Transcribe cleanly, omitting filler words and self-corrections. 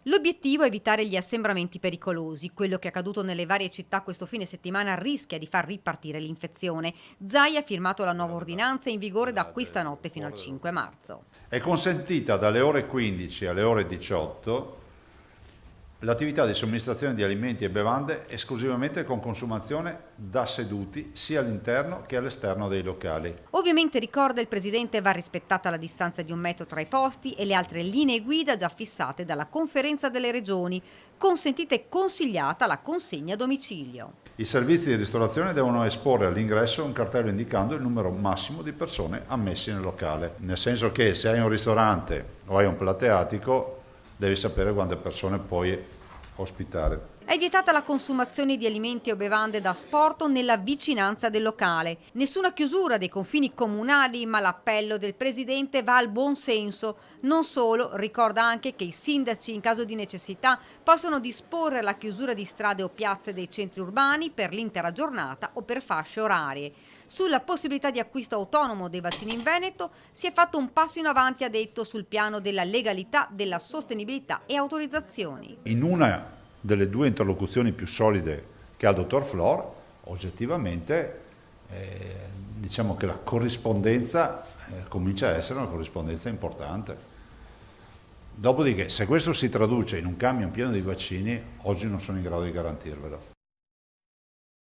L'obiettivo è evitare gli assembramenti pericolosi. Quello che è accaduto nelle varie città questo fine settimana rischia di far ripartire l'infezione. Zai ha firmato la nuova ordinanza in vigore da questa notte fino al 5 marzo. È consentita dalle ore 15 alle ore 18 l'attività di somministrazione di alimenti e bevande esclusivamente con consumazione da seduti sia all'interno che all'esterno dei locali. Ovviamente, ricorda il Presidente, va rispettata la distanza di 1 metro tra i posti e le altre linee guida già fissate dalla Conferenza delle Regioni. Consentita e consigliata la consegna a domicilio. I servizi di ristorazione devono esporre all'ingresso un cartello indicando il numero massimo di persone ammessi nel locale, nel senso che se hai un ristorante o hai un plateatico devi sapere quante persone puoi ospitare. È vietata la consumazione di alimenti o bevande da asporto nella vicinanza del locale. Nessuna chiusura dei confini comunali, ma l'appello del Presidente va al buon senso. Non solo, ricorda anche che i sindaci, in caso di necessità, possono disporre la chiusura di strade o piazze dei centri urbani per l'intera giornata o per fasce orarie. Sulla possibilità di acquisto autonomo dei vaccini in Veneto si è fatto un passo in avanti, ha detto, sul piano della legalità, della sostenibilità e autorizzazioni. In una delle due interlocuzioni più solide che ha il dottor Flor, oggettivamente diciamo che la corrispondenza comincia a essere una corrispondenza importante. Dopodiché, se questo si traduce in un camion pieno di vaccini, oggi non sono in grado di garantirvelo.